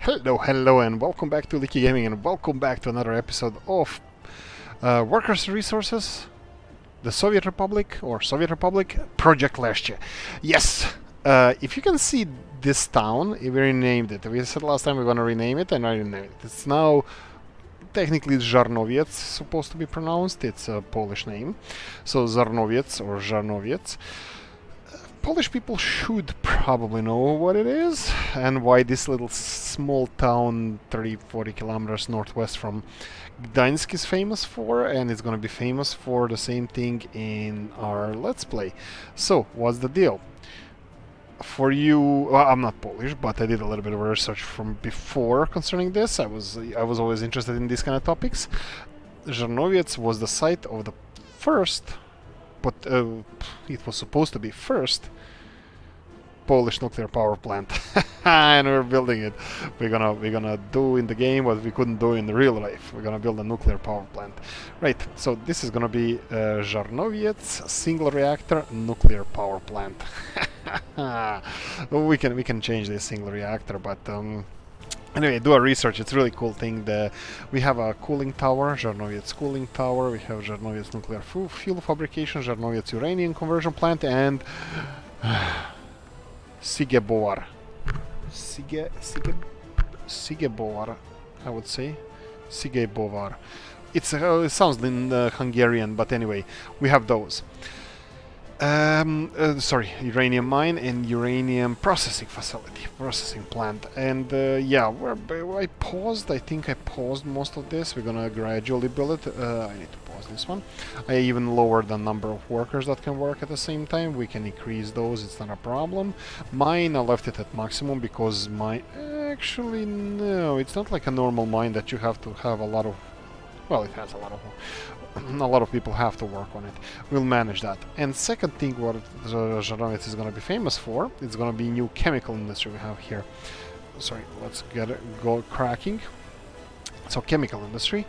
Hello, and welcome back to Oolykee Gaming, and welcome back to another episode of Workers' Resources, the Soviet Republic, or Soviet Republic, Project Leszcie. Yes, if you can see this town, we renamed it. We said last time we're going to rename it, and I renamed it. It's now technically Żarnowiec, supposed to be pronounced. It's a Polish name. So Żarnowiec or Żarnowiec. Polish people should probably know what it is and why this little small town 30-40 kilometers northwest from Gdańsk is famous for, and it's gonna be famous for the same thing in our Let's Play. So, what's the deal? For you, well, I'm not Polish, but I did a little bit of research from before concerning this. I was always interested in these kind of topics. Żarnowiec was the site of the first, but it was supposed to be first Polish nuclear power plant, and we're building it. We're gonna do in the game what we couldn't do in the real life. We're gonna build a nuclear power plant, right? So this is gonna be Żarnowiec single reactor nuclear power plant. we can change this single reactor, but anyway, do a research. It's a really cool thing. We have a cooling tower, Żarnowiec cooling tower. We have Żarnowiec nuclear fuel fabrication, Żarnowiec uranium conversion plant, and Sigeboar. Sigeboar, I would say. Sigeboar. It sounds in Hungarian, but anyway, we have those. Sorry, uranium mine and uranium processing facility, processing plant, and yeah, I paused. I think I paused most of this. We're gonna gradually build it. I need to pause this one. I even lowered the number of workers that can work at the same time. We can increase those. It's not a problem. Mine, I left it at maximum because actually no, it's not like a normal mine that you have to have a lot of. Well, it has a lot of people have to work on it. We'll manage that. And second thing what Żarnowiec is going to be famous for, it's going to be new chemical industry we have here. Sorry, let's go cracking. So chemical industry,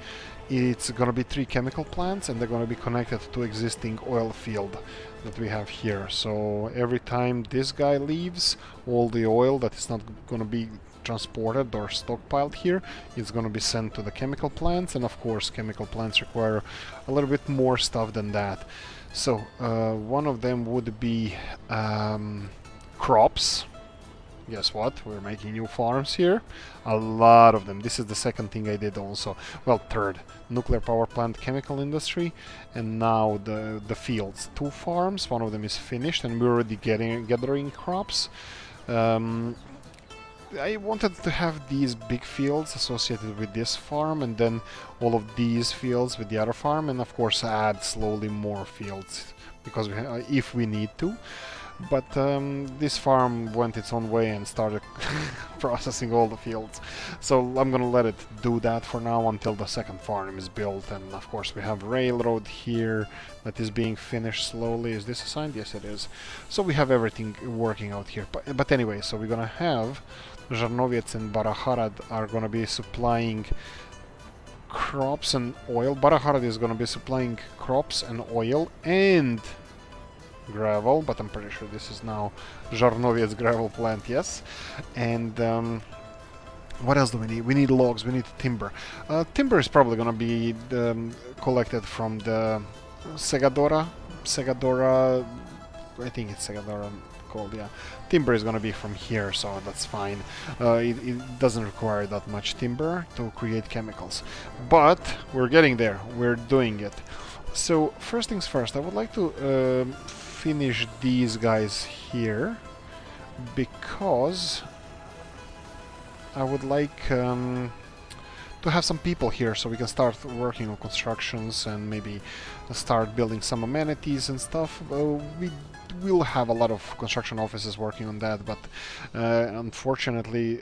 it's going to be 3 chemical plants, and they're going to be connected to existing oil field that we have here. So every time this guy leaves, all the oil that is not going to be transported or stockpiled here, it's going to be sent to the chemical plants, and of course chemical plants require a little bit more stuff than that. So one of them would be crops. Guess what? We're making new farms here. A lot of them. This is the second thing I did also. Well, third. Nuclear power plant, chemical industry, and now the fields. 2 farms. One of them is finished, and we're already gathering crops. I wanted to have these big fields associated with this farm, and then all of these fields with the other farm, and of course add slowly more fields because if we need to. But this farm went its own way and started processing all the fields. So I'm gonna let it do that for now until the second farm is built. And of course we have railroad here that is being finished slowly. Is this assigned? Yes, it is. So we have everything working out here. But anyway, so we're gonna have Żarnowiec and Baraharad are gonna be supplying crops and oil. Baraharad is gonna be supplying crops and oil and gravel, but I'm pretty sure this is now Żarnowiec gravel plant, yes. And what else do we need? We need logs, we need timber. Timber is probably gonna be collected from the Segadora, I think it's Segadora called, yeah. Timber is gonna be from here, so that's fine. It doesn't require that much timber to create chemicals. But we're getting there, we're doing it. So first things first, I would like to finish these guys here because I would like to have some people here so we can start working on constructions and maybe start building some amenities and stuff. We will have a lot of construction offices working on that, but unfortunately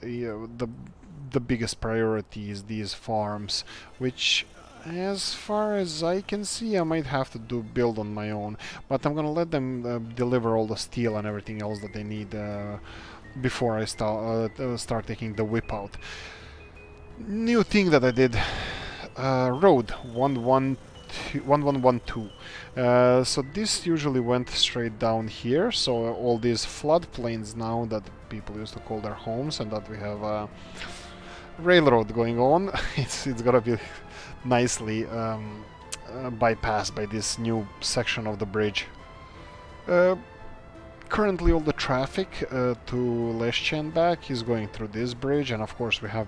the biggest priority is these farms, which as far as I can see, I might have to build on my own, but I'm gonna let them deliver all the steel and everything else that they need before I start taking the whip out. New thing that I did, road 1112. So this usually went straight down here, so all these floodplains now that people used to call their homes, and that we have railroad going on. It's gonna be nicely bypassed by this new section of the bridge. Uh, Currently all the traffic to Leszcie and back is going through this bridge, and of course we have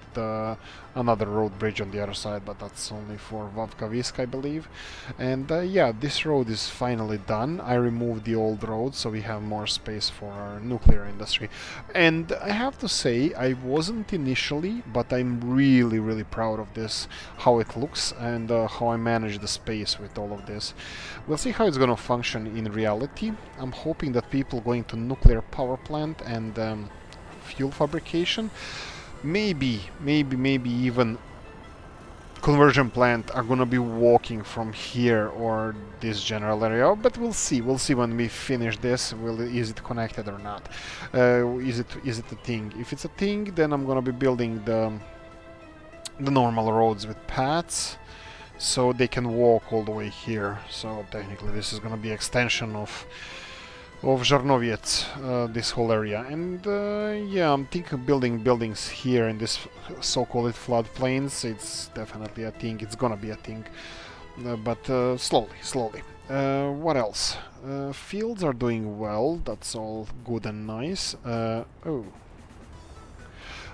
another road bridge on the other side, but that's only for Ep.55, I believe. And yeah, this road is finally done. I removed the old road so we have more space for our nuclear industry. And I have to say, I wasn't initially, but I'm really proud of this, how it looks and how I managed the space with all of this. We'll see how it's going to function in reality. I'm hoping that people going to nuclear power plant and fuel fabrication, maybe even conversion plant are gonna be walking from here or this general area, but we'll see when we finish this. Is it connected or not? Is it a thing? If it's a thing, then I'm gonna be building the normal roads with paths so they can walk all the way here. So technically this is gonna be extension of Żarnowiec, this whole area. And yeah, I'm thinking of building buildings here in this so-called floodplains. It's definitely a thing, it's gonna be a thing, but slowly. What else? Fields are doing well, that's all good and nice. Oh.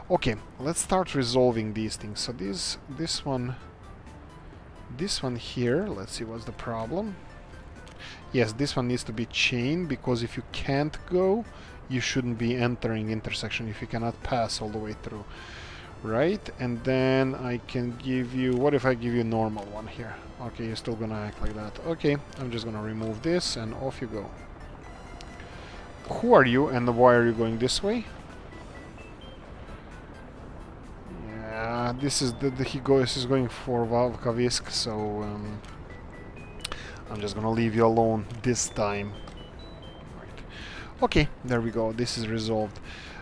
Okay, let's start resolving these things. So this one here, let's see what's the problem. Yes, this one needs to be chained, because if you can't go, you shouldn't be entering intersection if you cannot pass all the way through. Right? And then I can give you... What if I give you a normal one here? Okay, you're still gonna act like that. Okay, I'm just gonna remove this and off you go. Who are you and why are you going this way? Yeah, this is he's going for Ep.55, so... I'm just gonna leave you alone this time. Right. Okay, there we go. This is resolved.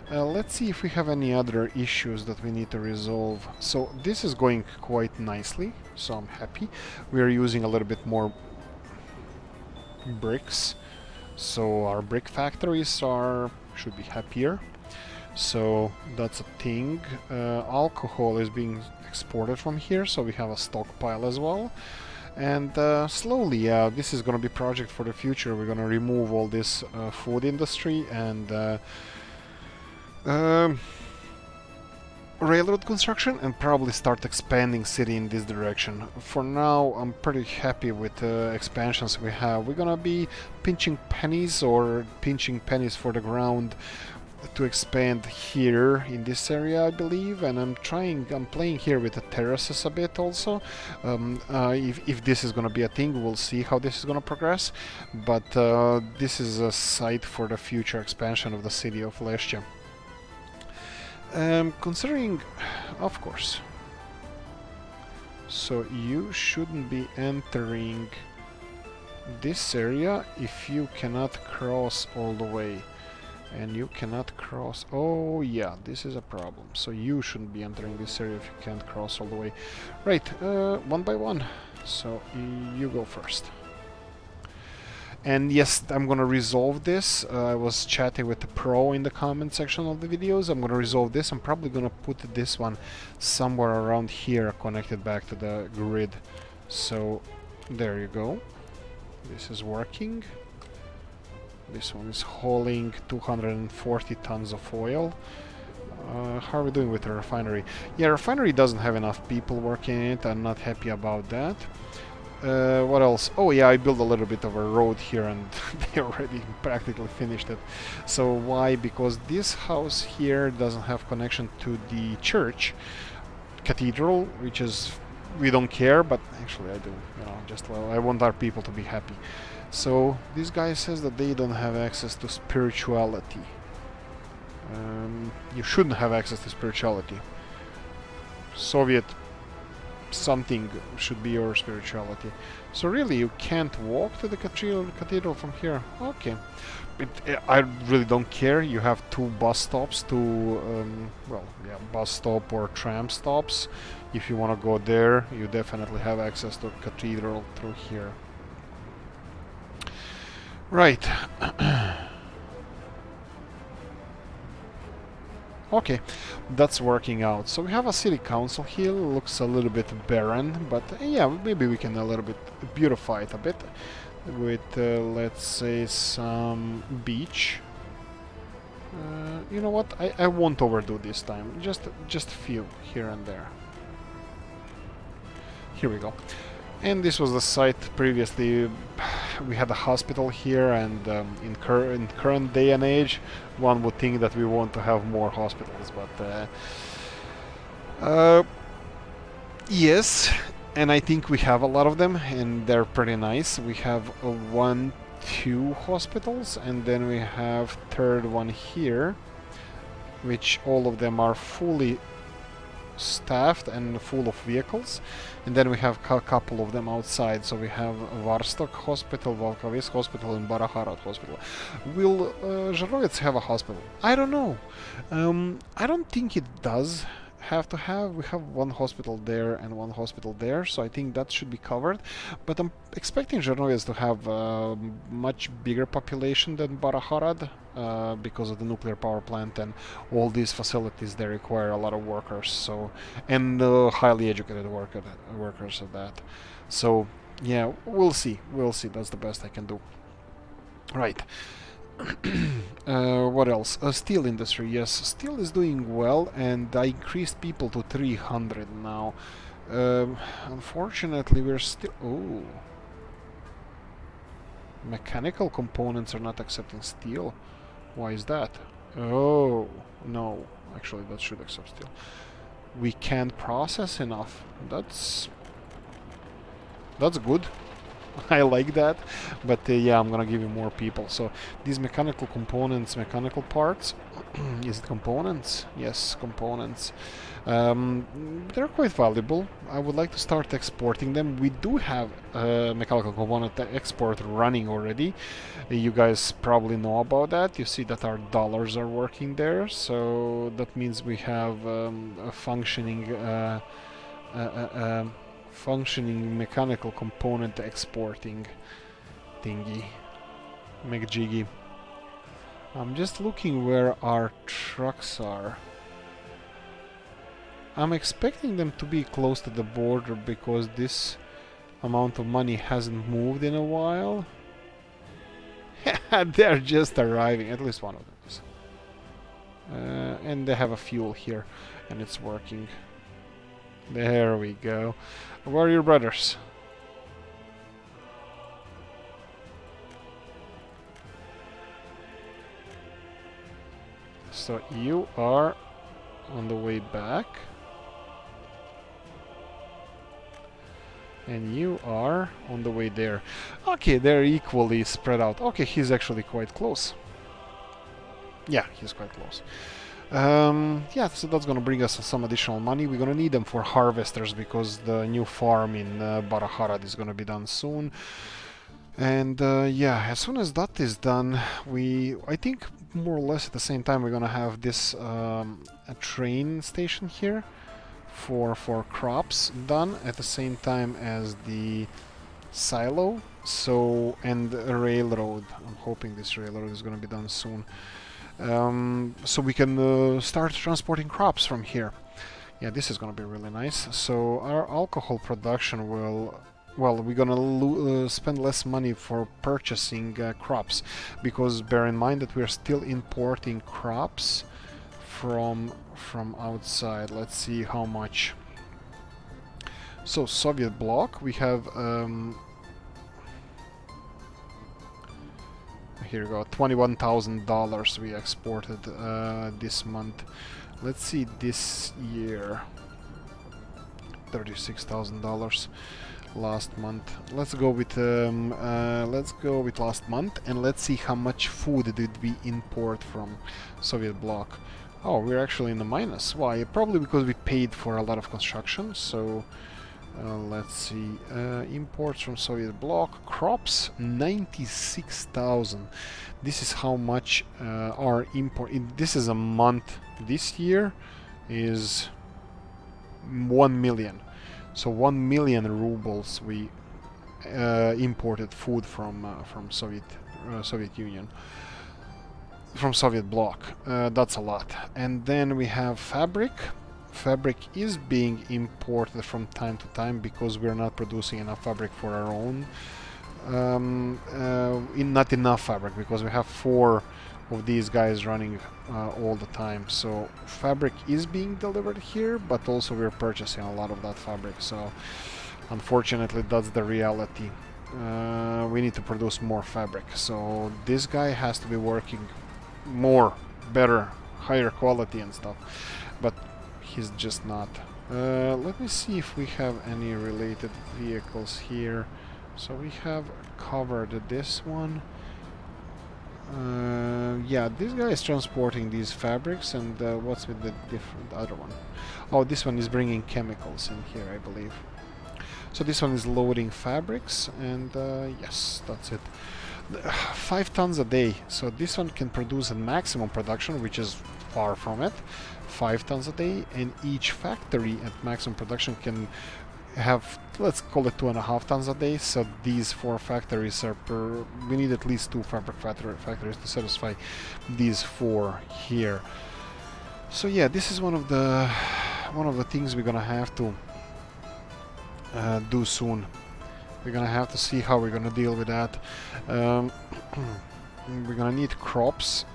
Let's see if we have any other issues that we need to resolve. So this is going quite nicely, so I'm happy. We are using a little bit more bricks, so our brick factories should be happier. So that's a thing. Alcohol is being exported from here, so we have a stockpile as well. And slowly, this is going to be a project for the future. We're going to remove all this food industry and railroad construction and probably start expanding city in this direction. For now, I'm pretty happy with the expansions we have. We're going to be pinching pennies for the ground to expand here in this area, I believe, and I'm playing here with the terraces a bit also. If this is gonna be a thing, we'll see how this is gonna progress, but this is a site for the future expansion of the city of Leszcie. Considering, of course, so you shouldn't be entering this area if you cannot cross all the way. And you cannot cross... Oh yeah, this is a problem. So you shouldn't be entering this area if you can't cross all the way. Right, one by one. So you go first. And yes, I'm gonna resolve this. I was chatting with the pro in the comment section of the videos. I'm gonna resolve this. I'm probably gonna put this one somewhere around here, connected back to the grid. So there you go. This is working. This one is hauling 240 tons of oil. How are we doing with the refinery? Yeah, refinery doesn't have enough people working in it. I'm not happy about that. What else? Oh yeah, I built a little bit of a road here and they already practically finished it. So why? Because this house here doesn't have connection to the church, cathedral, which is... we don't care, but actually I do. You know, just I want our people to be happy. So this guy says that they don't have access to spirituality. You shouldn't have access to spirituality. Soviet something should be your spirituality. So really you can't walk to the cathedral from here. Okay. I really don't care. You have two bus stops, bus stop or tram stops. If you want to go there, you definitely have access to cathedral through here. Right. Okay, that's working out. So we have a city council here. Looks a little bit barren, but yeah, maybe we can a little bit beautify it a bit with, let's say, some beach. You know what? I won't overdo this time. Just a few here and there. Here we go. And this was the site previously. We had a hospital here, and in current day and age, one would think that we want to have more hospitals, but yes, and I think we have a lot of them, and they're pretty nice. We have one, two hospitals, and then we have third one here, which all of them are fully staffed and full of vehicles, and then we have a couple of them outside. So we have Varstok Hospital, Valkavis Hospital, and Baraharad Hospital. Will Zharovets have a hospital? I don't know. I don't think it does have to have. We have one hospital there and one hospital there, so I think that should be covered. But I'm expecting Zhernovets to have a much bigger population than Baraharad because of the nuclear power plant and all these facilities. They require a lot of workers, so and highly educated workers at that. So yeah, we'll see. We'll see. That's the best I can do. Right. What else? Steel industry. Yes, steel is doing well, and I increased people to 300 now. Unfortunately, we're still... Oh. Mechanical components are not accepting steel. Why is that? Oh, no. Actually, that should accept steel. We can't process enough. That's good. I like that, but yeah, I'm gonna give you more people. So these mechanical components, mechanical parts, is it components? Yes, components. They're quite valuable. I would like to start exporting them. We do have mechanical component export running already. You guys probably know about that. You see that our dollars are working there, so that means we have a functioning mechanical component exporting thingy. McJiggy. I'm just looking where our trucks are. I'm expecting them to be close to the border because this amount of money hasn't moved in a while. They're just arriving, at least one of them is. And they have a fuel here, and it's working. There we go. Where are your brothers? So you are on the way back. And you are on the way there. Okay, they're equally spread out. Okay, he's actually quite close. Yeah, he's quite close. Yeah, so that's gonna bring us some additional money. We're gonna need them for harvesters because the new farm in Baraharad is gonna be done soon. And yeah, as soon as that is done, I think more or less at the same time we're gonna have this a train station here for crops done at the same time as the silo. So, and a railroad. I'm hoping this railroad is gonna be done soon. So we can start transporting crops from here. Yeah, this is gonna be really nice. So our alcohol production will... Well, we're gonna spend less money for purchasing crops, because bear in mind that we're still importing crops from outside. Let's see how much. So Soviet bloc, we have... here we go, $21,000 we exported this month. Let's see this year. $36,000 last month. Let's go with last month, and let's see how much food did we import from Soviet bloc. Oh, we're actually in the minus. Why? Probably because we paid for a lot of construction. So let's see, imports from Soviet bloc, crops 96,000. This is how much our import. This is a month. This year is 1 million. So 1 million rubles we imported food from Soviet Union. from Soviet bloc. That's a lot. And then we have fabric. Fabric is being imported from time to time because we're not producing enough fabric for our own. Not enough fabric because we have 4 of these guys running all the time. So fabric is being delivered here, but also we're purchasing a lot of that fabric. So unfortunately, that's the reality. We need to produce more fabric. So this guy has to be working more, better, higher quality and stuff. But he's just not. Let me see if we have any related vehicles here. So we have covered this one. Yeah, this guy is transporting these fabrics, and what's with the other one? Oh, this one is bringing chemicals in here, I believe. So this one is loading fabrics, and yes, that's it. 5 tons a day. So this one can produce a maximum production, which is far from it. 5 tons a day, and each factory at maximum production can have, let's call it 2.5 tons a day. So these 4 factories are we need at least 2 fabric factories to satisfy these 4 here. So yeah, this is one of the things we're gonna have to do soon. We're gonna have to see how we're gonna deal with that. We're gonna need crops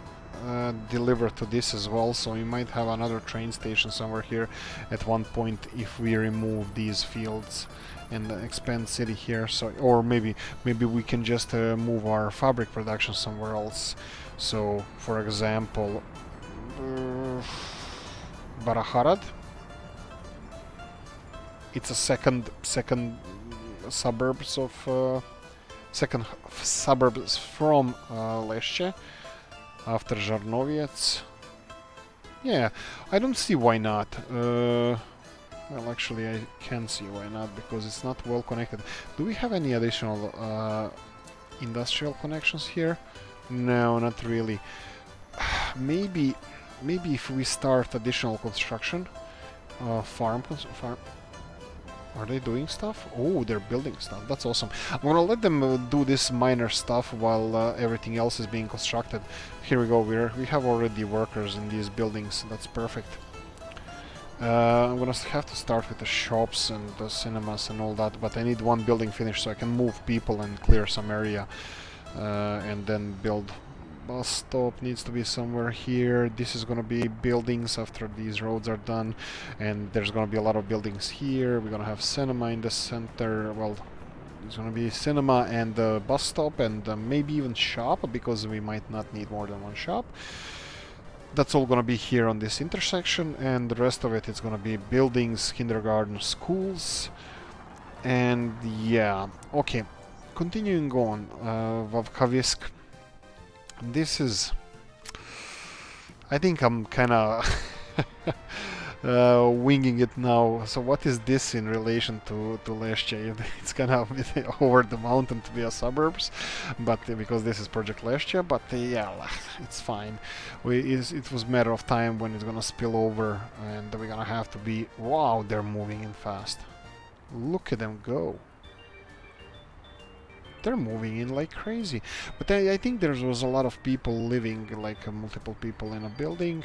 delivered to this as well, so we might have another train station somewhere here at one point if we remove these fields and expand city here. So, or maybe we can just move our fabric production somewhere else. So, for example, Baraharad. It's a second suburbs of second suburbs from Leszcie after Żarnowiec. Yeah, I don't see why not. Well, actually, I can see why not, because it's not well connected. Do we have any additional industrial connections here? No, not really. Maybe if we start additional construction, farm. Are they doing stuff? Oh, they're building stuff. That's awesome. I'm gonna let them do this minor stuff while everything else is being constructed. Here we go. We have already workers in these buildings. That's perfect. I'm gonna have to start with the shops and the cinemas and all that, but I need one building finished so I can move people and clear some area, and then build. Bus stop needs to be somewhere here. This is gonna be buildings after these roads are done, and there's gonna be a lot of buildings here. We're gonna have cinema in the center. Well, there's gonna be cinema and the bus stop, and maybe even shop, because we might not need more than one shop. That's all gonna be here on this intersection, and the rest of it is gonna be buildings, kindergarten, schools, and yeah. Okay, continuing on, Vavkavisk. This is... I think I'm kinda winging it now. So what is this in relation to Leszcie? It's kind of over the mountain to be a suburbs, but because this is Project Leszcie, but yeah, it's fine. It was a matter of time when it's gonna spill over, and we're gonna have to be... Wow, they're moving in fast. Look at them go. They're moving in like crazy. But I think there was a lot of people living, like multiple people in a building.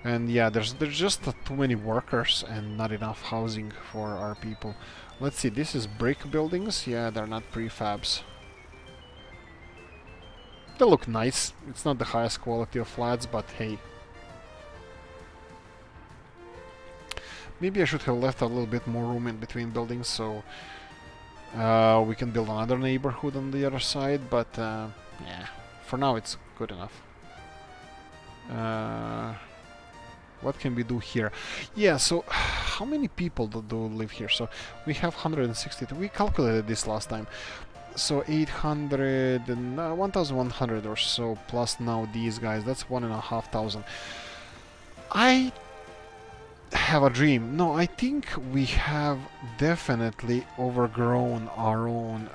And yeah, there's just too many workers and not enough housing for our people. Let's see, this is brick buildings. Yeah, they're not prefabs. They look nice. It's not the highest quality of flats, but hey. Maybe I should have left a little bit more room in between buildings, so we can build another neighborhood on the other side, but yeah, for now it's good enough. What can we do here? Yeah, so how many people do live here? So we have 160. We calculated this last time. So 800 and 1,100 or so, plus now these guys. That's 1,500. I have a dream. No, I think we have definitely overgrown our own,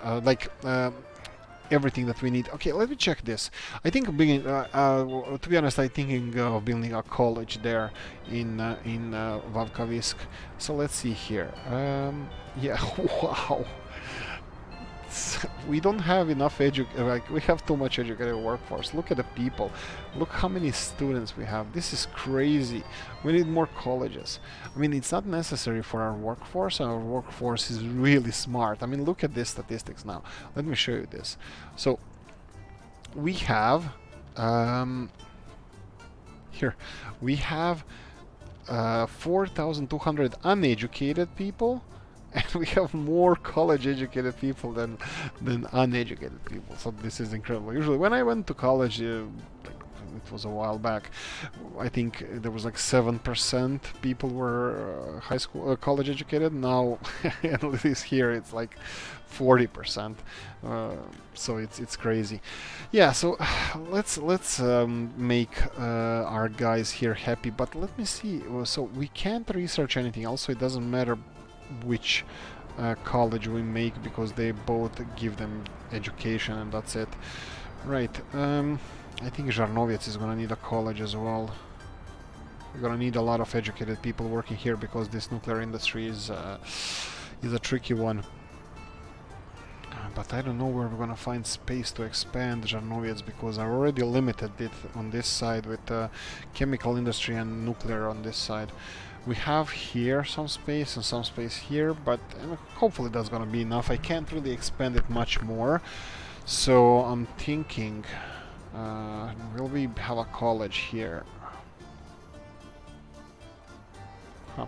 everything that we need. Okay, let me check this. I think to be honest, I'm thinking of building a college there in Vavkavisk. So let's see here. Yeah, wow. we don't have enough like we have too much educated workforce. Look at the people. Look how many students we have. This is crazy. We need more colleges. I mean, it's not necessary for our workforce. Our workforce is really smart. I mean, look at these statistics now. Let me show you this. So we have here we have 4,200 uneducated people, and we have more college-educated people than uneducated people. So this is incredible. Usually, when I went to college, like, it was a while back, I think there was like 7% people were college educated. Now, at least here, it's like 40%. So it's crazy. Yeah. So let's make our guys here happy. But let me see. So we can't research anything else. So it doesn't matter which college we make, because they both give them education, and that's it. Right. I think Žarnoviec is gonna need a college as well. We're gonna need a lot of educated people working here, because this nuclear industry is a tricky one. But I don't know where we're gonna find space to expand Žarnoviec, because I already limited it on this side with chemical industry and nuclear on this side. We have here some space and some space here, but hopefully that's gonna be enough. I can't really expand it much more, so I'm thinking, will we have a college here? Huh.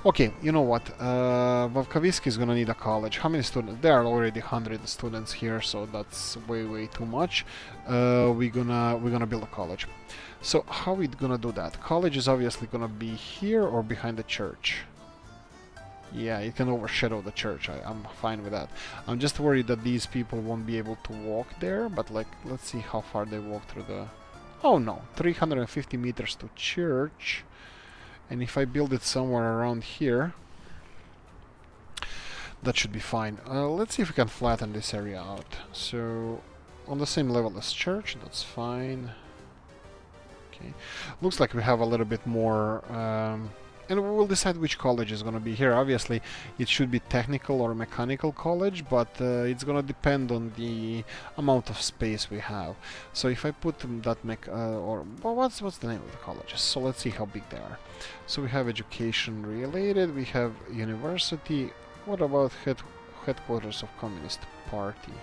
Okay, you know what? Vavkavisky is gonna need a college. How many students? There are already 100 students here, so that's way too much. We're gonna build a college. So how are we gonna do that? College is obviously gonna be here or behind the church. Yeah, it can overshadow the church. I'm fine with that. I'm just worried that these people won't be able to walk there, but like, let's see how far they walk through the... Oh no, 350 meters to church. And if I build it somewhere around here, that should be fine. Let's see if we can flatten this area out. So, on the same level as church, that's fine. Okay. Looks like we have a little bit more... and we will decide which college is going to be here. Obviously, it should be technical or mechanical college, but it's going to depend on the amount of space we have. So if I put that well, what's the name of the colleges? So let's see how big they are. So we have education related, we have university. What about headquarters of Communist Party?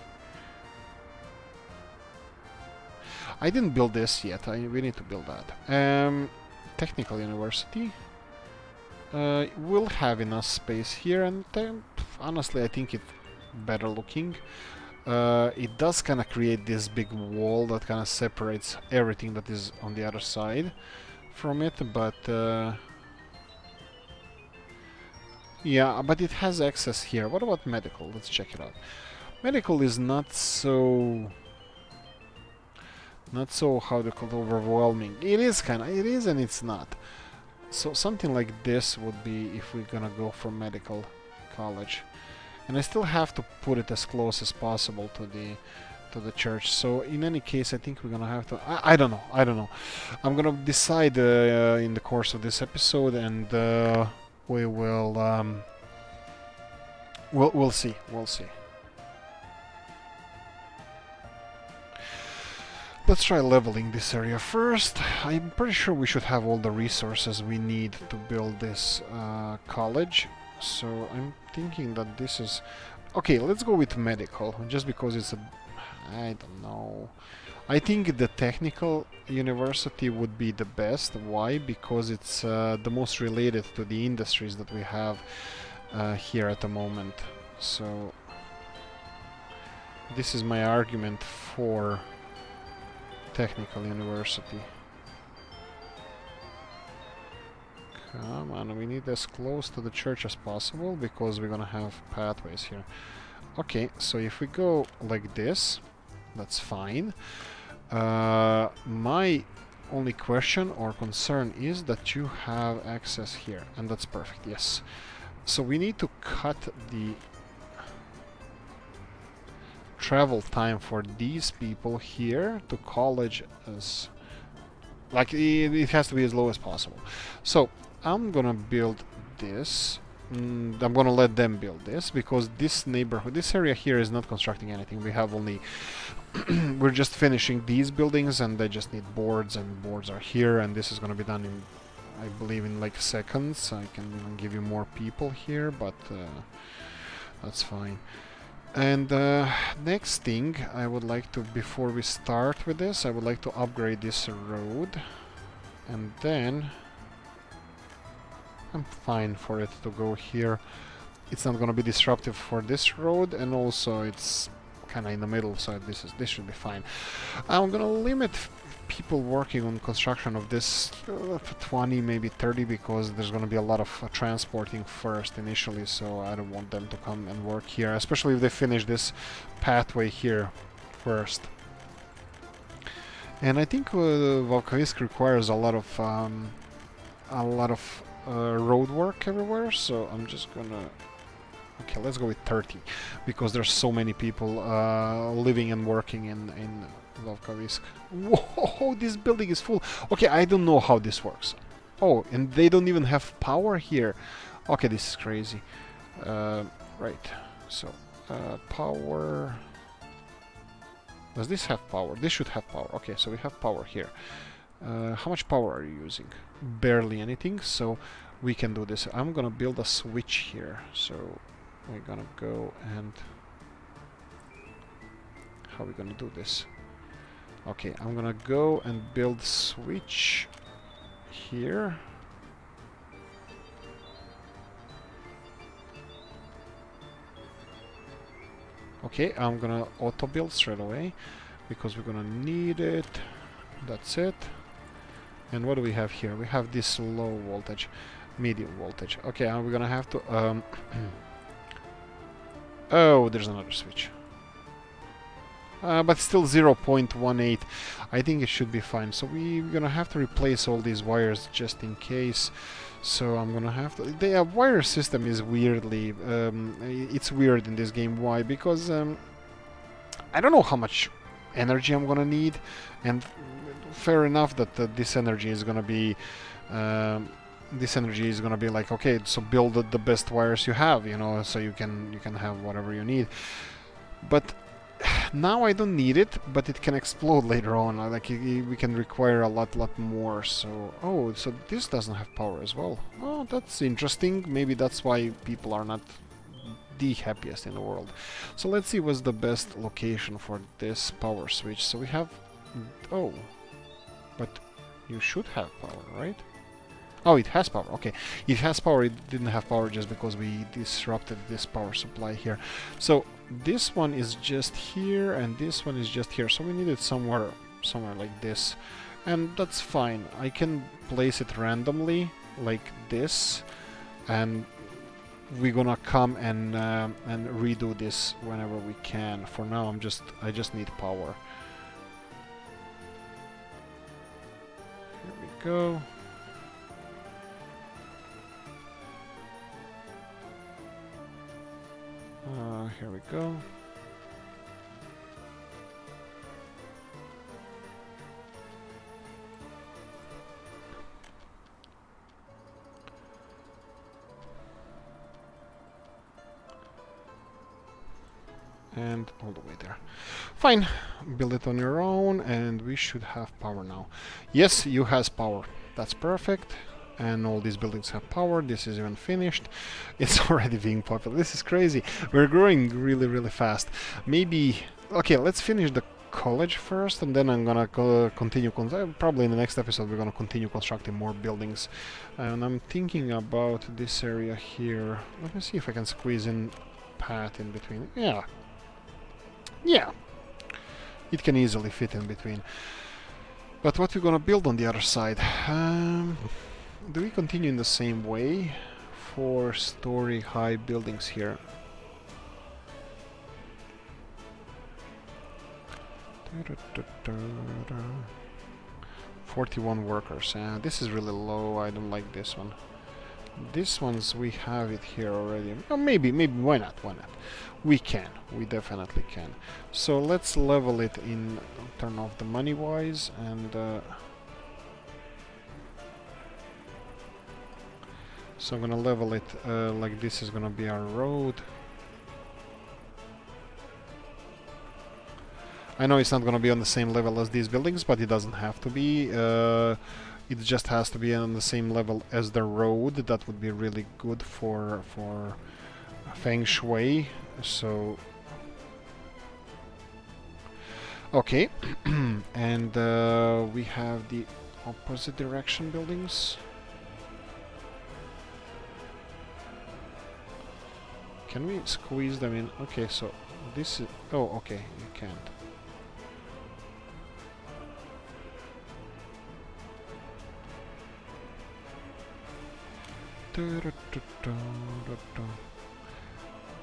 I didn't build this yet. We need to build that. Technical university. We'll have enough space here, and honestly I think it's better looking. It does kind of create this big wall that kind of separates everything that is on the other side from it, but yeah, but it has access here. What about medical? Let's check it out. Medical is not so how to call it, overwhelming. It is and it's not. So something like this would be if we're gonna go for medical college, and I still have to put it as close as possible to the church. So in any case, I think we're gonna have to. I don't know. I'm gonna decide in the course of this episode, and we will we'll see. Let's try leveling this area first. I'm pretty sure we should have all the resources we need to build this college. So I'm thinking that this is... Okay, let's go with medical, just because it's a... I don't know. I think the technical university would be the best. Why? Because it's the most related to the industries that we have here at the moment. So this is my argument for technical university. Come on, we need as close to the church as possible, because we're gonna have pathways here. Okay, so if we go like this, that's fine. My only question or concern is that you have access here, and that's perfect, yes. So we need to cut the travel time for these people here to college as... like, it has to be as low as possible. So I'm gonna build this I'm gonna let them build this, because this neighborhood, this area here is not constructing anything. We have only we're just finishing these buildings, and they just need boards, and boards are here, and this is gonna be done in, I believe, in like seconds. I can even give you more people here, but that's fine. And next thing I would like to, before we start with this, I would like to upgrade this road, and then I'm fine for it to go here. It's not gonna be disruptive for this road, and also it's kinda in the middle, so this should be fine. I'm gonna limit people working on construction of this 20, maybe 30, because there's gonna be a lot of transporting first initially, so I don't want them to come and work here, especially if they finish this pathway here first. And I think Volkovisk requires a lot of road work everywhere, so I'm just gonna... Okay, let's go with 30, because there's so many people living and working in Volkovisk. Whoa, this building is full. Okay, I don't know how this works. Oh, and they don't even have power here. Okay, this is crazy. Right, so power... Does this have power? This should have power. Okay, so we have power here. How much power are you using? Barely anything, so we can do this. I'm gonna build a switch here, so we're gonna go and... How are we gonna do this? Okay, I'm gonna go and build switch here. Okay, I'm gonna auto build straight away, because we're gonna need it. That's it. And what do we have here? We have this low voltage, medium voltage. Okay, and we're gonna have to... Oh, there's another switch. But still 0.18. I think it should be fine. So we're gonna have to replace all these wires just in case. So I'm gonna have to... The wire system is weirdly... it's weird in this game. Why? Because I don't know how much energy I'm gonna need, and fair enough that this energy is gonna be like, okay, so build the best wires you have, you know, so you can have whatever you need. But now I don't need it, but it can explode later on. Like we can require a lot more. So so this doesn't have power as well. Oh, that's interesting. Maybe that's why people are not the happiest in the world. So let's see what's the best location for this power switch. So we have... Oh, but you should have power, right? Oh, it has power. Okay, it has power. It didn't have power just because we disrupted this power supply here. So this one is just here, and this one is just here. So we need it somewhere like this, and that's fine. I can place it randomly like this, and we're gonna come and redo this whenever we can. For now, I just need power. Here we go. Here we go. And all the way there. Fine, build it on your own, and we should have power now. Yes, you has power. That's perfect. And all these buildings have power. This is even finished. It's already being popular. This is crazy. We're growing really fast. Maybe... Okay, let's finish the college first, and then I'm gonna continue... Probably in the next episode we're gonna continue constructing more buildings. And I'm thinking about this area here. Let me see if I can squeeze in path in between. Yeah. It can easily fit in between. But what we're gonna build on the other side? Do we continue in the same way? 4-story high buildings here. Da-da-da-da-da. 41 workers. This is really low. I don't like this one. This one's, we have it here already. Oh, maybe, why not? We definitely can. So let's level it in, turn off the money wise, and so So I'm gonna level it like this is gonna be our road. I know it's not gonna be on the same level as these buildings, but it doesn't have to be. It just has to be on the same level as the road. That would be really good for Feng Shui. So okay, and we have the opposite direction buildings. Can we squeeze them in? Okay, so this is... oh, okay, you can't.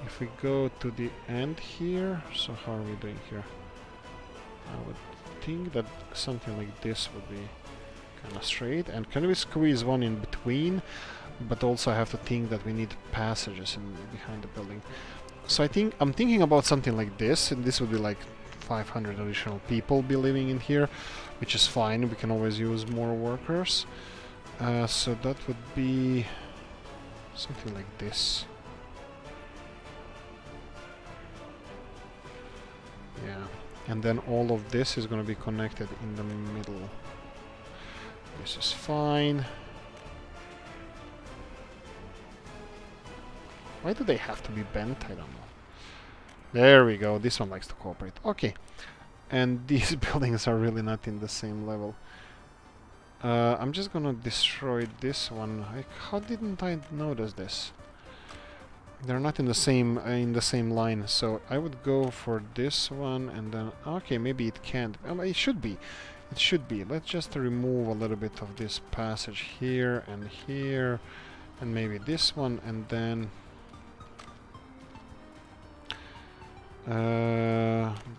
If we go to the end here, so how are we doing here? I would think that something like this would be kind of straight. And can we squeeze one in between? But also I have to think that we need passages in behind the building. So I'm thinking about something like this, and this would be like 500 additional people be living in here, which is fine. We can always use more workers. So that would be something like this. Yeah, and then all of this is going to be connected in the middle. This is fine. Why do they have to be bent? I don't know. There we go. This one likes to cooperate. Okay. And these buildings are really not in the same level. I'm just gonna destroy this one. How didn't I notice this? They're not in the same line. So I would go for this one and then... okay, maybe it can't. It should be. It should be. Let's just remove a little bit of this passage here, and maybe this one, and then...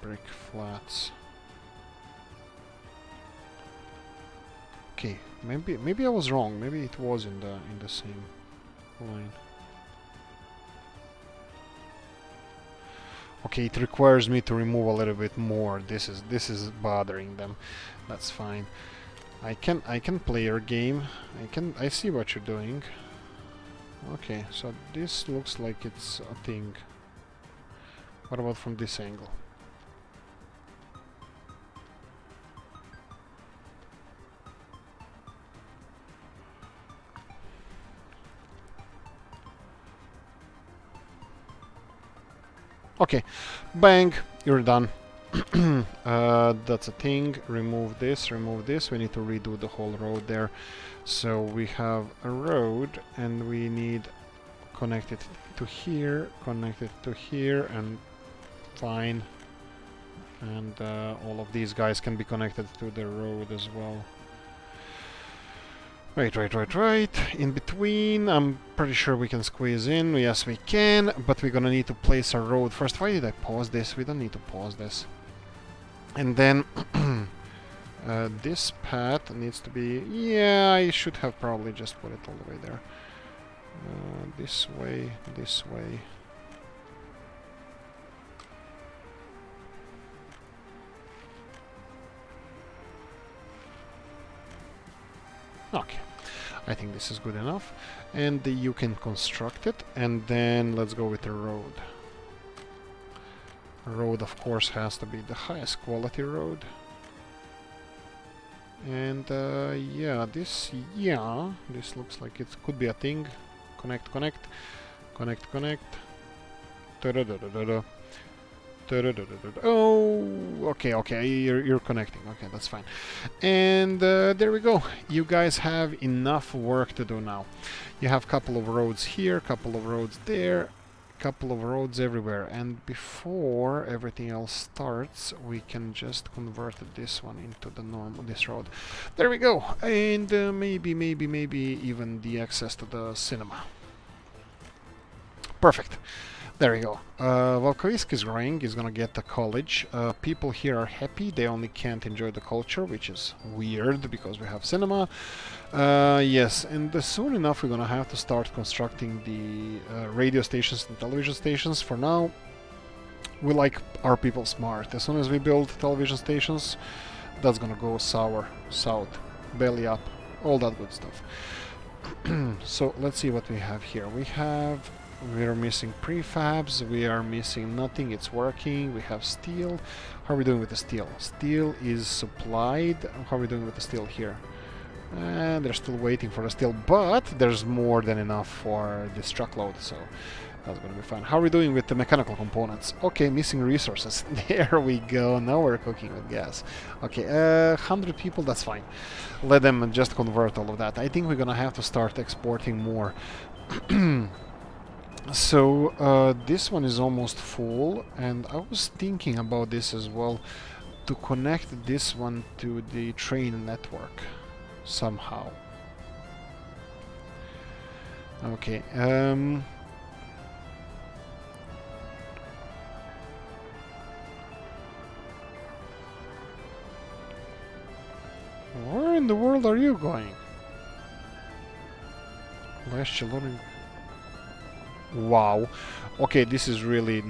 brick flats. Okay, maybe I was wrong. Maybe it was in the same line. Okay, it requires me to remove a little bit more. This is bothering them. That's fine. I can play your game. I see what you're doing. Okay, so this looks like it's a thing. What about from this angle? Okay, bang, you're done. That's a thing. Remove this, remove this. We need to redo the whole road there. So we have a road, and we need connected to here, connected to here, and fine. And all of these guys can be connected to the road as well. Right. In between, I'm pretty sure we can squeeze in. Yes, we can, but we're gonna need to place a road first. Why did I pause this? We don't need to pause this. And then this path needs to be... yeah, I should have probably just put it all the way there. This way, this way. Okay, I think this is good enough, and you can construct it, and then let's go with the road. Road, of course, has to be the highest quality road. And yeah, this looks like it could be a thing. Connect. Oh, okay, you're connecting. Okay, that's fine. And there we go. You guys have enough work to do now. You have a couple of roads here, couple of roads there, couple of roads everywhere. And before everything else starts, we can just convert this one into the this road. There we go. And maybe even the access to the cinema. Perfect. There we go. Volkovisk is growing, is gonna get a college. People here are happy, they only can't enjoy the culture, which is weird because we have cinema. Yes, and soon enough we're gonna have to start constructing the radio stations and television stations. For now, we like our people smart. As soon as we build television stations, that's gonna go south, belly up, all that good stuff. So let's see what we have here. We're missing prefabs, we are missing nothing, it's working, we have steel. How are we doing with the steel? Steel is supplied. How are we doing with the steel here? And they're still waiting for the steel, but there's more than enough for this truckload, so that's gonna be fine. How are we doing with the mechanical components? Okay, missing resources. There we go, now we're cooking with gas. Okay, 100 people, that's fine. Let them just convert all of that. I think we're gonna have to start exporting more. So this one is almost full, and I was thinking about this as well, to connect this one to the train network somehow. Okay, where in the world are you going? Leszcie loading. Wow. Okay, this is really...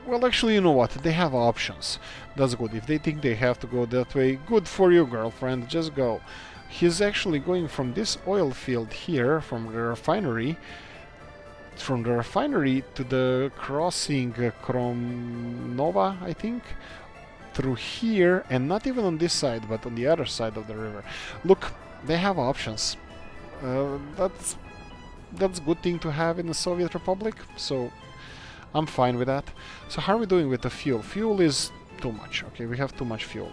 well, actually, you know what? They have options. That's good. If they think they have to go that way, good for you, girlfriend. Just go. He's actually going from this oil field here, from the refinery, to the crossing Kromnova, I think, through here, and not even on this side, but on the other side of the river. Look, they have options. That's a good thing to have in the Soviet Republic, so I'm fine with that. So how are we doing with the fuel? Fuel is too much. Okay, we have too much fuel.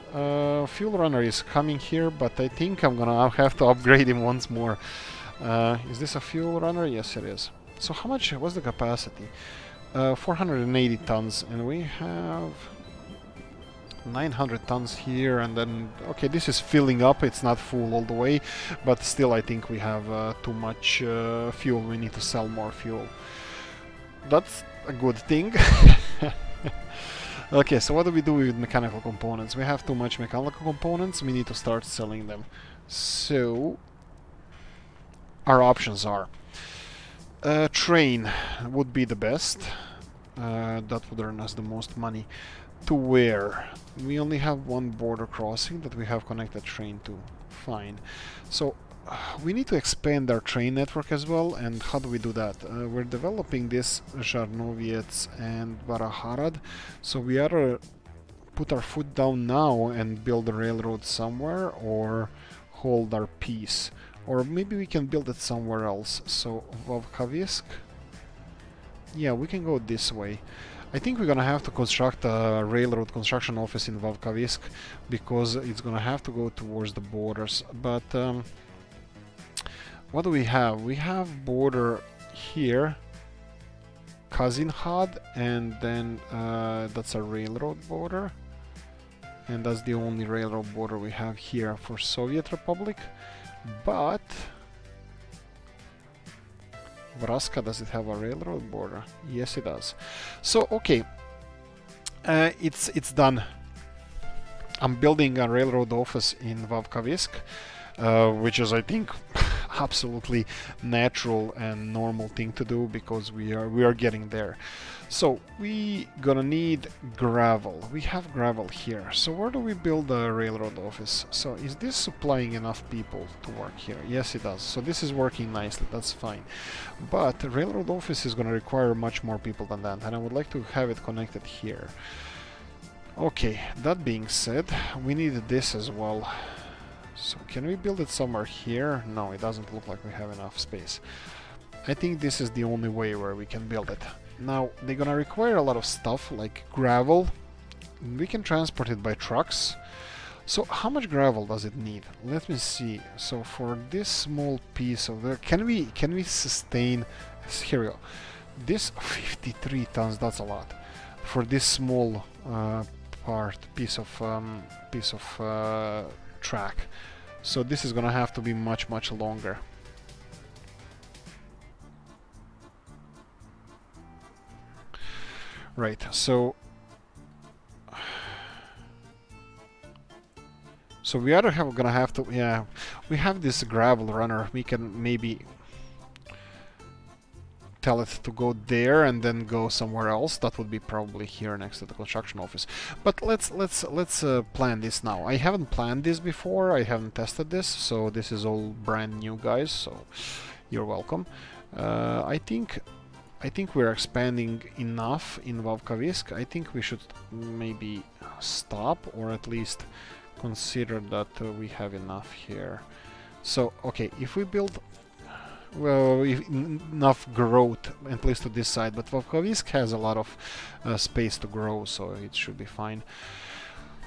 Fuel runner is coming here, but I think I'm gonna have to upgrade him once more. Is this a fuel runner? Yes, it is. So how much was the capacity? 480 tons, and we have 900 tons here, and then okay, this is filling up. It's not full all the way, but still I think we have too much fuel. We need to sell more fuel. That's a good thing. Okay, so what do we do with mechanical components? We have too much mechanical components, we need to start selling them. So our options are train would be the best. That would earn us the most money. To where? We only have one border crossing that we have connected train to. Fine. So we need to expand our train network as well, and how do we do that? We're developing this Zharnoviets and Baraharad, so we either put our foot down now and build a railroad somewhere, or hold our peace. Or maybe we can build it somewhere else. So Vovkavisk? Yeah, we can go this way. I think we're gonna have to construct a railroad construction office in Vovkavisk, because it's gonna have to go towards the borders. But what do we have? We have border here, Kazinhad, and then that's a railroad border, and that's the only railroad border we have here for Soviet Republic. But Vraska, does it have a railroad border? Yes, it does. So okay, it's done. I'm building a railroad office in Vovkavisk, which is, I think, absolutely natural and normal thing to do, because we are getting there. So we gonna need gravel. We have gravel here. So where do we build a railroad office? So is this supplying enough people to work here? Yes, it does. So this is working nicely. That's fine. But the railroad office is gonna require much more people than that, and I would like to have it connected here. Okay, that being said, we need this as well. So can we build it somewhere here? No, it doesn't look like we have enough space. I think this is the only way where we can build it. Now, they're gonna require a lot of stuff, like gravel. We can transport it by trucks. So how much gravel does it need? Let me see. So for this small piece of the... Can we sustain... Here we go. This 53 tons, that's a lot. For this small piece of track. So this is gonna have to be much longer. Right, so we either gonna have to, yeah, we have this gravel runner. We can maybe tell it to go there and then go somewhere else. That would be probably here next to the construction office. But let's plan this now. I haven't planned this before. I haven't tested this, so this is all brand new, guys. So you're welcome. I think we're expanding enough in Vavkavisk. I think we should maybe stop, or at least consider that we have enough here. So, okay, if we build, well, enough growth, at least to this side, but Vavkavisk has a lot of space to grow, so it should be fine.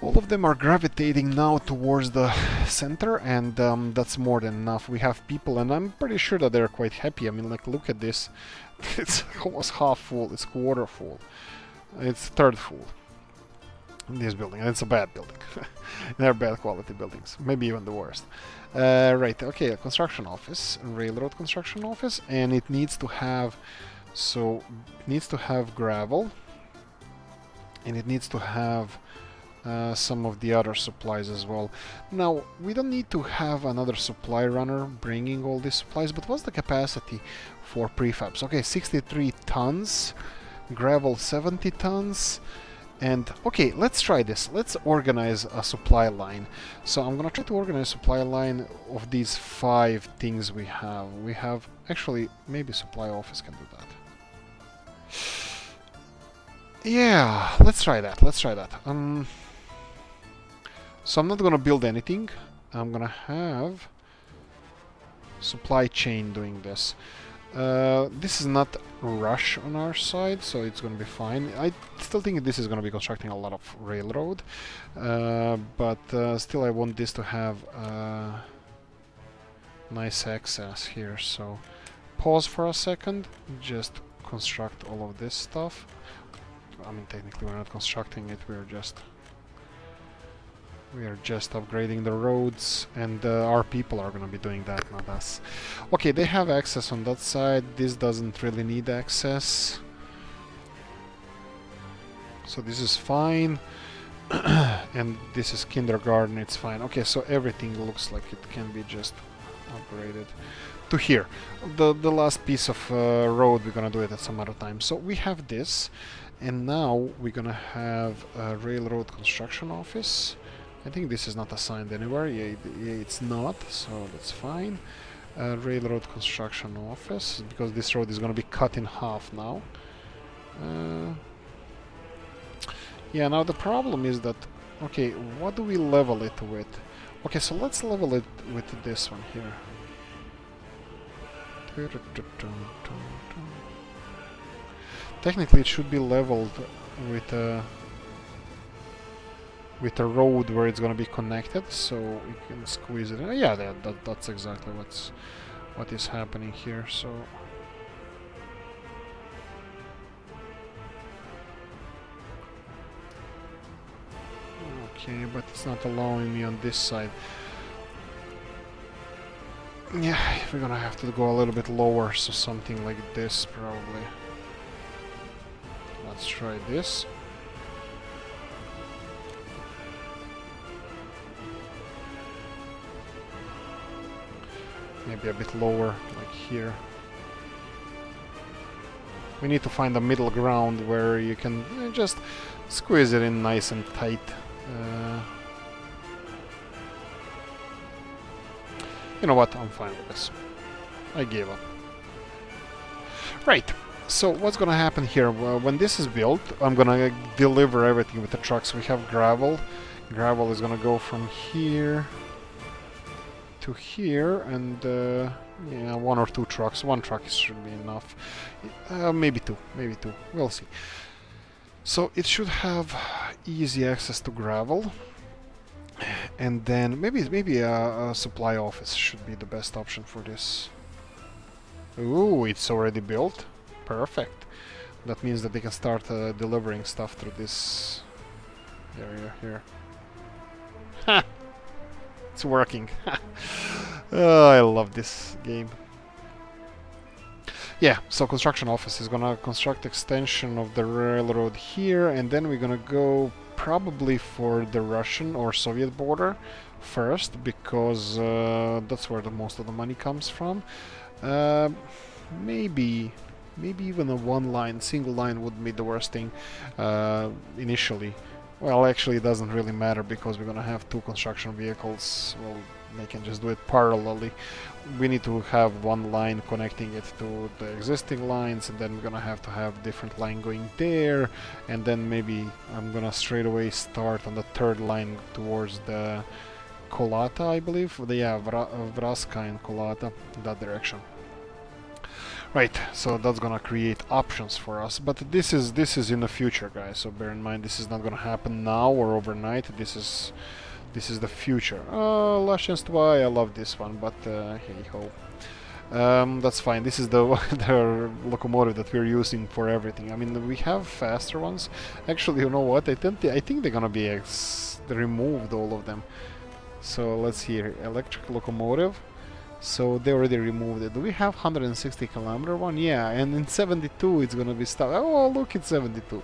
All of them are gravitating now towards the center, and that's more than enough. We have people, and I'm pretty sure that they're quite happy. I mean, like, look at this. It's almost half full, it's quarter full. It's third full. This building, and it's a bad building. They're bad quality buildings, maybe even the worst. Right, okay, a construction office, a railroad construction office, and it needs to have, so it needs to have gravel, and it needs to have some of the other supplies as well. Now, we don't need to have another supply runner bringing all these supplies, but what's the capacity for prefabs? Okay, 63 tons, gravel 70 tons, and okay, let's try this. Let's organize a supply line. So I'm gonna try to organize a supply line of these 5 things we have. We have, actually, maybe supply office can do that. Yeah, let's try that, so I'm not gonna build anything. I'm gonna have supply chain doing this. This is not rush on our side, so it's gonna be fine. I still think this is gonna be constructing a lot of railroad, but still I want this to have nice access here. So pause for a second, just construct all of this stuff. I mean, technically we're not constructing it, we're just upgrading the roads, and our people are gonna be doing that, not us. Okay, they have access on that side. This doesn't really need access, so this is fine. And this is kindergarten, it's fine. Okay, so everything looks like it can be just upgraded to here. The last piece of road, we're gonna do it at some other time. So we have this, and now we're gonna have a railroad construction office. I think this is not assigned anywhere. Yeah, it's not, so that's fine. Railroad construction office, because this road is going to be cut in half now. Yeah, now the problem is that, okay, what do we level it with? Okay, so let's level it with this one here. Technically it should be leveled with a road where it's going to be connected, so we can squeeze it in. Yeah, that's exactly what is happening here. So okay, but it's not allowing me on this side. Yeah, we're gonna have to go a little bit lower, so something like this probably. Let's try this. Maybe a bit lower, like here. We need to find a middle ground where you can just squeeze it in nice and tight. You know what? I'm fine with this. I gave up. Right. So what's gonna happen here? Well, when this is built, I'm gonna deliver everything with the trucks. We have gravel. Gravel is gonna go from here to here, and yeah, 1 or 2 trucks. 1 truck should be enough. Maybe 2. Maybe 2. We'll see. So it should have easy access to gravel, and then maybe a supply office should be the best option for this. Ooh, it's already built. Perfect. That means that they can start delivering stuff through this area here. Ha! It's working. Oh, I love this game. Yeah, so construction office is gonna construct extension of the railroad here, and then we're gonna go probably for the Russian or Soviet border first, because that's where the most of the money comes from. Maybe maybe even a one line, single line would be the worst thing initially. Well, actually it doesn't really matter because we're gonna have two construction vehicles. Well, they can just do it parallelly. We need to have one line connecting it to the existing lines, and then we're gonna have to have different line going there, and then maybe I'm gonna straight away start on the third line towards the Kolata, I believe. Yeah, Vraska and Kolata, that direction. Right, so that's gonna create options for us, but this is in the future, guys. So bear in mind, this is not gonna happen now or overnight. This is the future. Oh, last chance to buy. I love this one, but hey ho. That's fine. This is the the locomotive that we're using for everything. I mean, we have faster ones. Actually, you know what? I think they're gonna be removed, all of them. So let's see here. Electric locomotive. So they already removed it. Do we have 160 kilometer one? Yeah, and in 72 it's gonna be stuck. Oh, look, it's 72.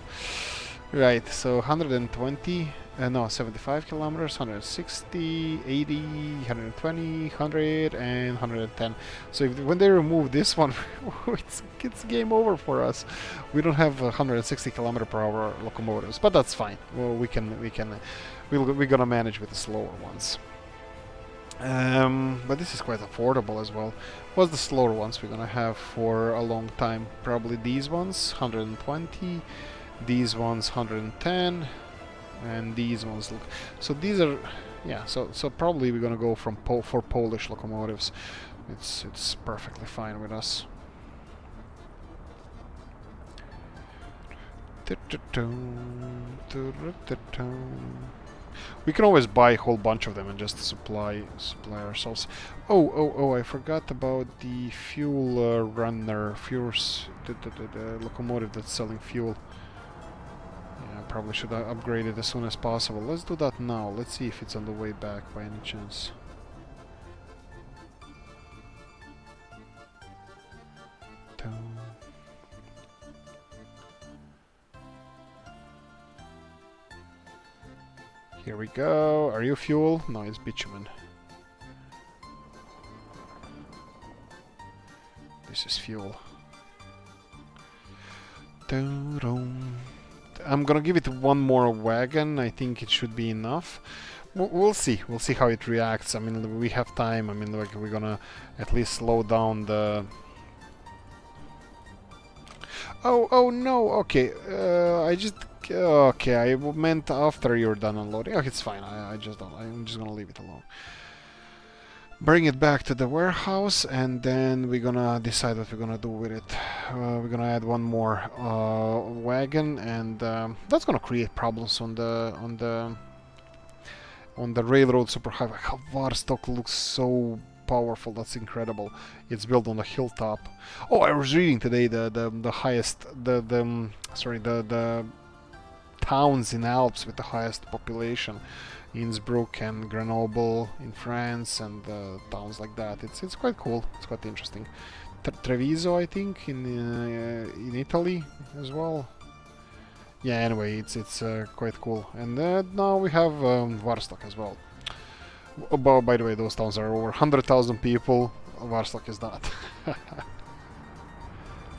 Right, so 120, no, 75 kilometers, 160, 80, 120, 100, and 110. So when they remove this one, it's game over for us. We don't have 160 kilometer per hour locomotives, but that's fine. Well, we're gonna manage with the slower ones. But this is quite affordable as well. What's the slower ones we're gonna have for a long time? Probably these ones, 120. These ones 110, and these ones look. So these are, yeah. So probably we're gonna go from for Polish locomotives. It's perfectly fine with us. We can always buy a whole bunch of them and just supply ourselves. Oh! I forgot about the fuel runner, the locomotive that's selling fuel. Yeah, I probably should upgrade it as soon as possible. Let's do that now. Let's see if it's on the way back by any chance. Here we go. Are you fuel? No, it's bitumen. This is fuel. I'm gonna give it one more wagon. I think it should be enough. We'll see. We'll see how it reacts. I mean, we have time. I mean, like, we're gonna at least slow down the... Oh no. Okay. Okay, I meant after you're done unloading. Okay, it's fine. I'm just gonna leave it alone. Bring it back to the warehouse, and then we're gonna decide what we're gonna do with it. We're gonna add one more wagon, and that's gonna create problems on the railroad superhighway. How Varstock looks so powerful. That's incredible. It's built on a hilltop. Oh, I was reading today the highest the towns in Alps with the highest population. Innsbruck and Grenoble in France, and towns like that. It's quite cool. It's quite interesting. Treviso, I think, in Italy as well. Yeah. Anyway, it's quite cool. And now we have Varstock as well. By the way, those towns are over 100,000 people. Varstock is not.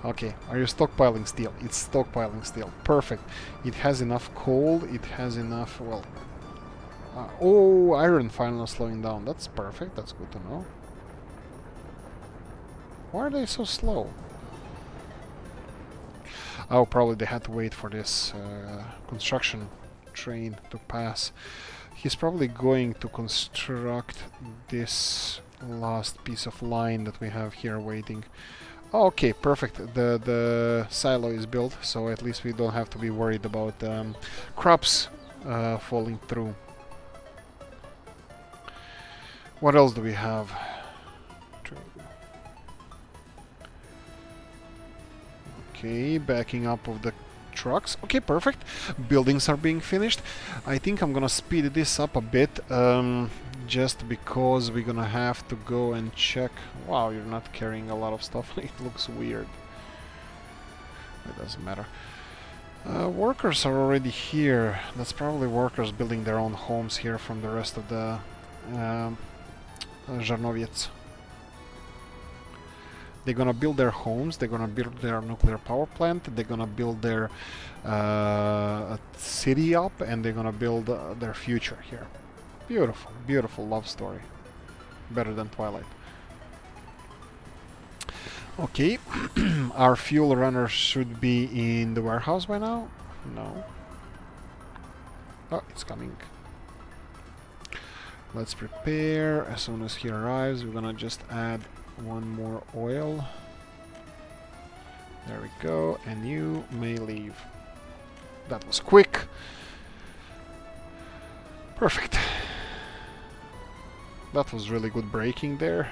Okay, are you stockpiling steel? It's stockpiling steel. Perfect. It has enough coal. It has enough. Well. Oh, iron finally slowing down. That's perfect. That's good to know. Why are they so slow? Oh, probably they had to wait for this construction train to pass. He's probably going to construct this last piece of line that we have here waiting. Oh, okay, perfect. The silo is built, so at least we don't have to be worried about crops falling through. What else do we have? Okay, backing up of the trucks. Okay, perfect. Buildings are being finished. I think I'm gonna speed this up a bit, just because we're gonna have to go and check. Wow, you're not carrying a lot of stuff. It looks weird. It doesn't matter. Workers are already here. That's probably workers building their own homes here from the rest of the Żarnowiec. They're gonna build their homes, they're gonna build their nuclear power plant, they're gonna build their city up, and they're gonna build their future here. Beautiful, beautiful love story. Better than Twilight. Okay, our fuel runner should be in the warehouse by now. No. Oh, it's coming. Let's prepare. As soon as he arrives, we're gonna just add one more oil. There we go, and you may leave. That was quick. Perfect. That was really good braking there.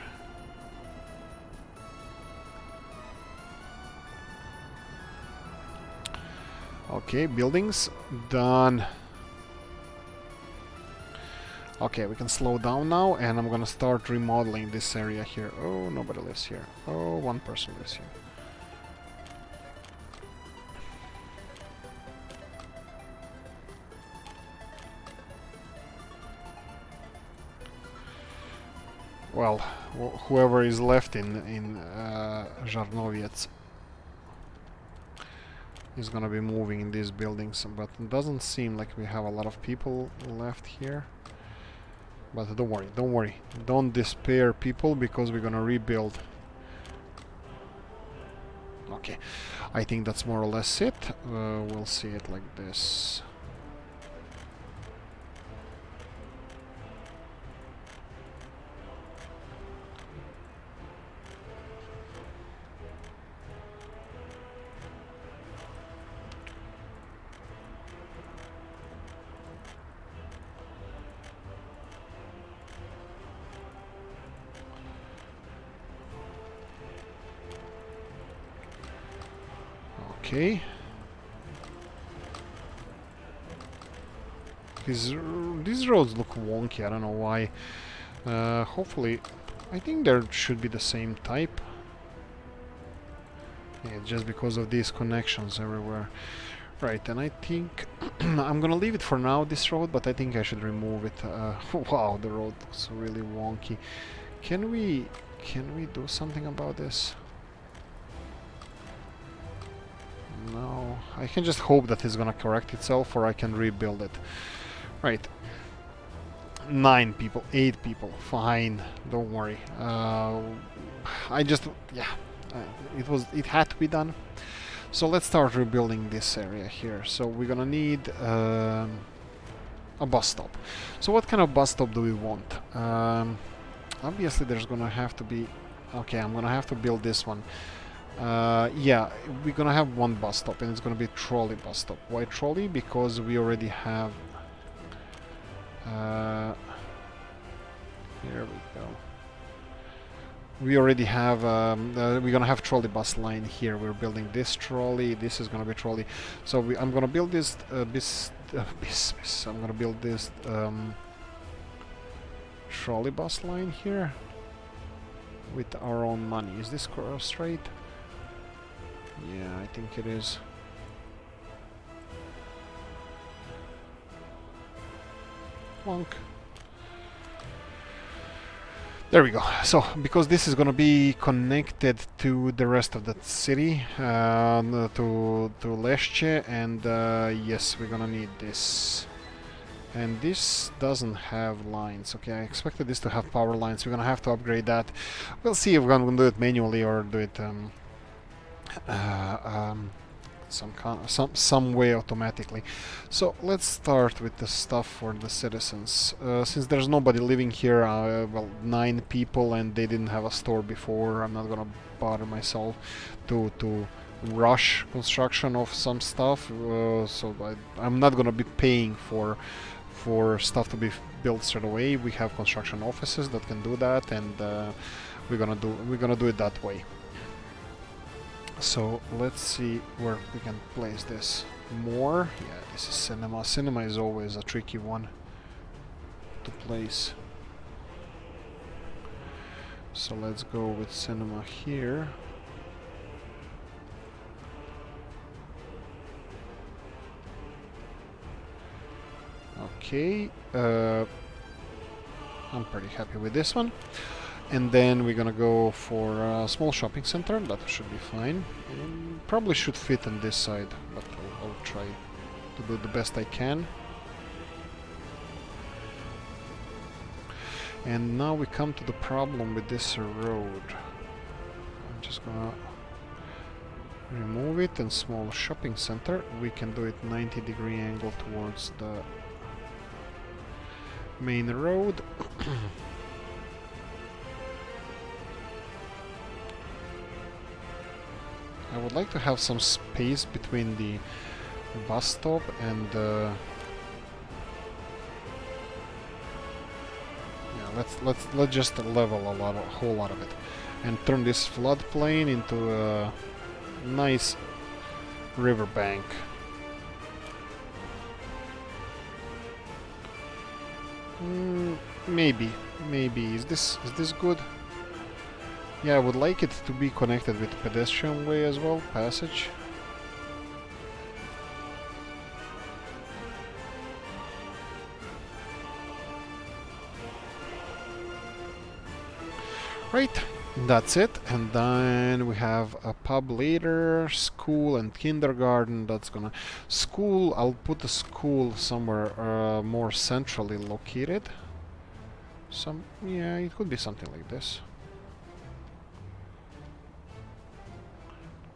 Okay, buildings done. Okay, we can slow down now, and I'm gonna start remodeling this area here. Oh, nobody lives here. Oh, one person lives here. Well, whoever is left in Żarnowiec is gonna be moving in these buildings, but it doesn't seem like we have a lot of people left here. But don't worry, don't worry. Don't despair, people, because we're gonna rebuild. Okay, I think that's more or less it. We'll see it like this. Okay. These roads look wonky, I don't know why. Hopefully, I think there should be the same type. Yeah, just because of these connections everywhere. Right, and I think I'm gonna leave it for now, this road, but I think I should remove it. Wow, the road looks really wonky. Can we do something about this? No, I can just hope that it's gonna correct itself, or I can rebuild it. Right. 9 people, 8 people, fine, don't worry. I just, yeah, it had to be done. So let's start rebuilding this area here. So we're gonna need a bus stop. So what kind of bus stop do we want? Obviously there's gonna have to be, okay, I'm gonna have to build this one. Yeah, we're gonna have one bus stop, and it's gonna be a trolley bus stop. Why trolley? Because we already have... here we go. We already have... we're gonna have trolley bus line here. We're building this trolley. This is gonna be trolley. So I'm gonna build this... I'm gonna build this trolley bus line here with our own money. Is this straight? Yeah, I think it is. Plonk. There we go. So, because this is gonna be connected to the rest of the city, to Leszcie, and yes, we're gonna need this. And this doesn't have lines. Okay, I expected this to have power lines. We're gonna have to upgrade that. We'll see if we're gonna do it manually or do it some way automatically. So let's start with the stuff for the citizens. Since there's nobody living here, well, 9 people, and they didn't have a store before, I'm not gonna bother myself to rush construction of some stuff. So I'm not gonna be paying for stuff to be built straight away. We have construction offices that can do that, and we're gonna do it that way. So let's see where we can place this more. Yeah, this is cinema. Cinema is always a tricky one to place. So let's go with cinema here. Okay, I'm pretty happy with this one. And then we're gonna go for a small shopping center. That should be fine. Probably should fit on this side, but I'll try to do the best I can. And now we come to the problem with this road. I'm just gonna remove it, and small shopping center. We can do it 90-degree angle towards the main road. I would like to have some space between the bus stop and yeah, let's just level a whole lot of it, and turn this floodplain into a nice riverbank. Maybe is this good? Yeah, I would like it to be connected with pedestrian way as well, passage. Right, that's it. And then we have a pub later, school and kindergarten. That's gonna... School, I'll put the school somewhere more centrally located. Yeah, it could be something like this.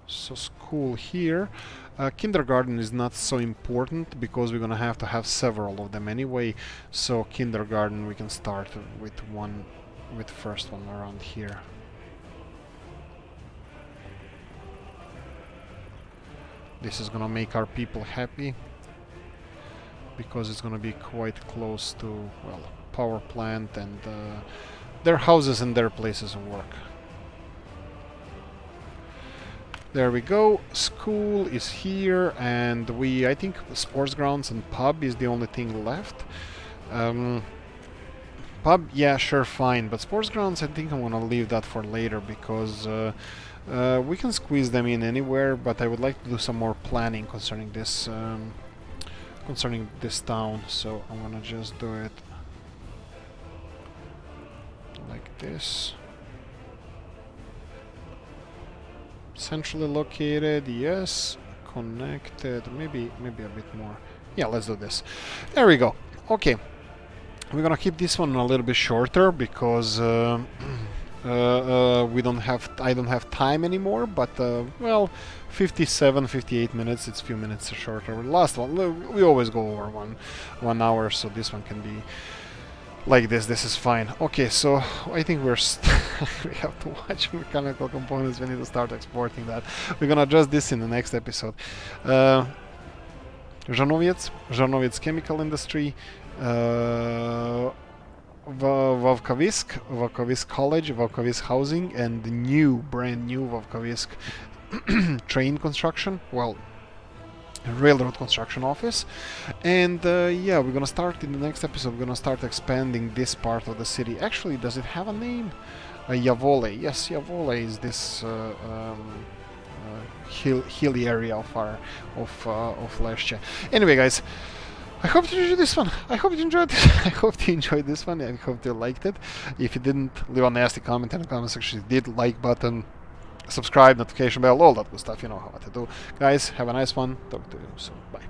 So school here. Kindergarten is not so important because we're gonna have to have several of them anyway. So kindergarten, we can start with the first one around here. This is gonna make our people happy because it's gonna be quite close to, well, power plant and their houses and their places of work. There we go. School is here, and I think sports grounds and pub is the only thing left. Pub, yeah, sure, fine, but sports grounds, I think I'm gonna leave that for later because we can squeeze them in anywhere, but I would like to do some more planning concerning this town, so I'm gonna just do it like this. Centrally located, yes. Connected, maybe a bit more. Yeah, let's do this. There we go. Okay, we're gonna keep this one a little bit shorter because I don't have time anymore. But well, 57, 58 minutes. It's a few minutes shorter. The last one, we always go over 1 hour, so this one can be like this. This is fine. Okay, so I think we have to watch mechanical components. We need to start exporting that. We're gonna adjust this in the next episode. Žarnoviec chemical industry, Vavkavisk College, Vavkavisk housing, and the brand new Vavkavisk train construction. Well, railroad construction office. And yeah, we're gonna start in the next episode. We're gonna start expanding this part of the city. Actually, does it have a name? Javole. Yes, Javole is this hilly area of Leszcie. Anyway, guys, I hope you enjoyed this one. I hope you enjoyed this. I hope you enjoyed this one. I hope you liked it. If you didn't, leave a nasty comment in the comment section. If you did, like button, subscribe, notification bell, all that good stuff. You know how to do. Guys, have a nice one. Talk to you soon. Bye.